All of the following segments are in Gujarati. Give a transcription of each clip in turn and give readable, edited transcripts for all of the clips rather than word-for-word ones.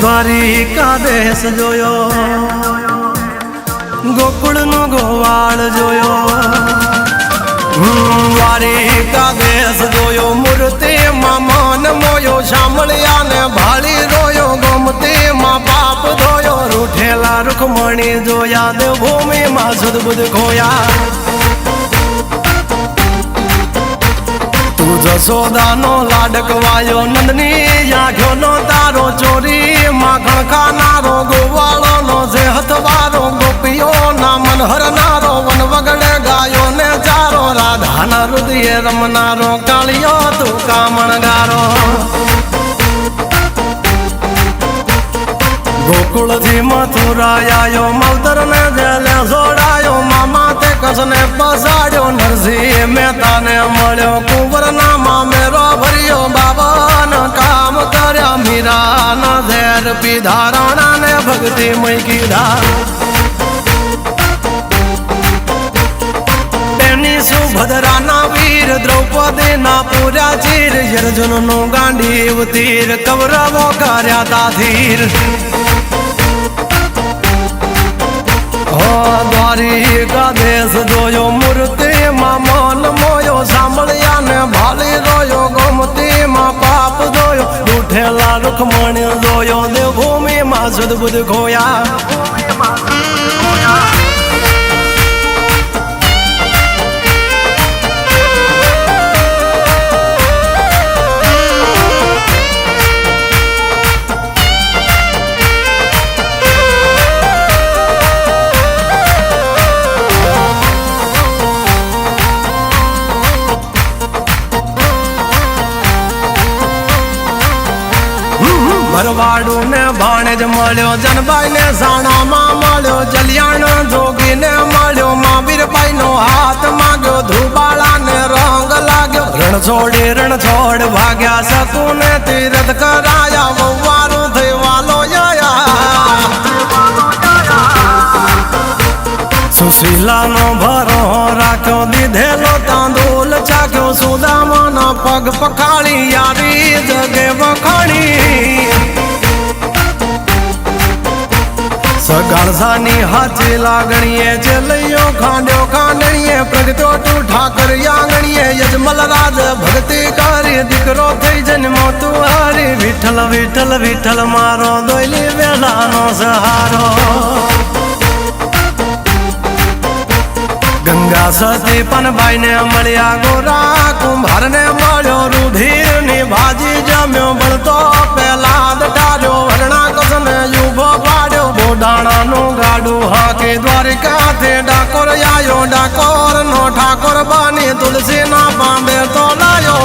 દ્વારિકા દેશ જોયો, ગોકુળનો ગોવાળ જોયો, દ્વારિકા દેશ જોયો, મૂર્તિમાં મન મોયો, સાંભળ્યા ને ભાળી રોયો, ગોમતીમાં પાપ ધોયો, રૂઠેલા રૂખમણી જોયા, દેવભૂમિમાં સુદબુદ ખોયા. જશોદાનો લાડકવાયો, નંદની આંખોનો તારો, ચોરી માખણ ખાનારો, ગોવાળોનો જે હથવારો, ગોપીઓના મન હરનારો, વન વગડે ગાયો ને ચારો, રાધાના હૃદયે રમનારો, કાળિયો તું કામણગારો. ગોકુળથી મથુરા આયો, માવતર ને જેલે જોડાયો, મામા તે કસને પસાડ્યો, નરસિંહ મહેતાને મળ્યો, કુંવરના મામેરો ભર્યો, બાબન કામ કર્યા, મીરાના ઝેર પીધા, રાણાને ભક્તિ મય કીધા. એની સુભદ્રાના વીર, દ્રૌપદીના પૂર્યા ચીર, અર્જુનનું ગાંડીવ તીર, કૌરવો કર્યા તાધીર. દ્વારિકા દેશ જોયો, મૂર્તિમાં મન મોયો, સાંભળ્યા ને ભાળી રોયો, ગોમતીમાં પાપ જોયો, રૂઠેલા રૂખમણી જોયો, દેવભૂમિમાં સુદબુદ ખોયા. ભરવાડું ને ભાણેજ મળ્યો, જનબાઈ ને સાણામાં મળ્યો, જલિયાણ જોગી ને મળ્યો, મહાવીરભાઈ નો હાથ માંગ્યો, ધુબાળા ને રંગ લાગ્યો, રણ છોડી રણ છોડ ભાગ્યા, શકું ને તીરથ કરાયા, વવારું થઈ વાલો સુશીલાનો ભરો રાખ્યો, દીધેલો તાંદુલ ચાખ્યો, સુદામાના પગ પખાળી, યારી જગે વખાણી. સગાળસાની હાથી લાગણીએ, ચેલૈયો ખાંડ્યો ખાંડણીએ, પ્રગટ્યો તું ઠાકર આંગણીએ, યજમલ રાજ ભક્તિ કરી, દીકરો થઈ જન્મો તું હારી, વિઠ્ઠલ વિઠ્ઠલ વિઠ્ઠલ મારો, દોયલી વેલાનો સહારો. ગંગા સતી પનભાઈ ને મળ્યા, ગોરા કુંભાર ને મળ્યો, રૂધિર ની ભાજી જમ્યો, બળતો પેલા દટાડ્યો, વરણા કસને યુભો પાડ્યો, બોડાણાનું ગાડું હાકી, દ્વારિકાથી ડાકોર આયો, ડાકોર નો ઠાકોર બની, તુલસી ના પાંબે તો લાયો.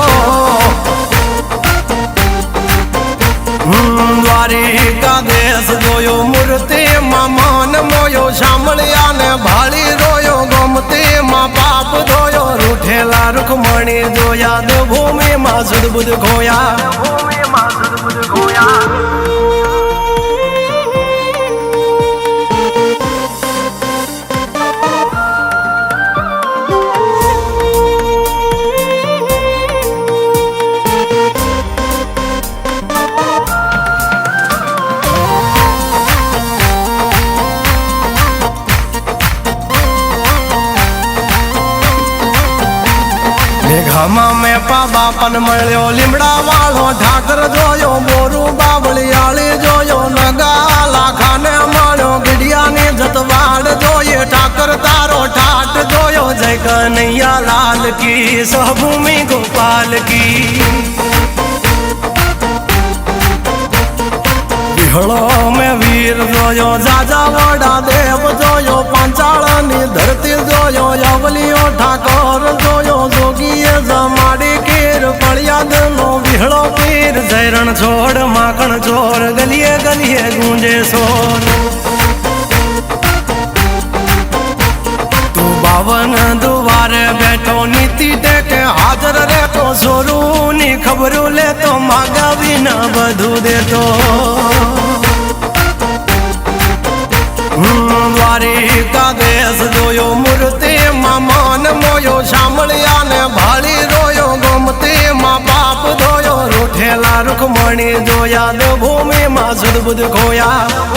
દ્વારિકા દેશ જોયો, મૂર્તિમાં મન મોયો, સાંભળ્યા ને ભાળી રોયો, ગોમતીમાં પાપ ધોયો, રૂઠેલા રૂખમણી જોયા, દેવભૂમિમાં સુદબુદ ખોયા. ઘામાં મેં બાપન મળ્યો, લીમડા વાળો ઠાકર જોયો, બોરું બાવળિયાળી જોયો, નગા લાખાને મળ્યો, ગઢિયાની જતવાડ જોઈએ, ઠાકર તારો ઠાટ જોયો, જય કનૈયા લાલ કી, સહભૂમિ ગોપાલ કી. વિહળો મેં વીર જોયો, જાજા વડા દેવ જોયો, પાંચાળની ધરતી જોયો, અવલીઓ ઠાકોર જોયો, જોગીએ જમાડી કીર, ફળિયાદ નો વિહળો પીર, જયરણ છોડ માખણ ચોર, ગલીએ ગલીએ ગુંજે સોર. પાવન દુવારે બેઠો નીતિ ટેકે હાજર રહેતો સોરું ની ખબરું લેતો માગાવી ન બધું દેતો દ્વારિકા દેશ જોયો મૂર્તિ માં મન મોયો સાંભળ્યા ને ભાળી રોયો ગોમતી માં બાપ ધોયો રૂઠેલા રૂખમણી જોયા દેવભૂમિ માં સુદબુદ ખોયા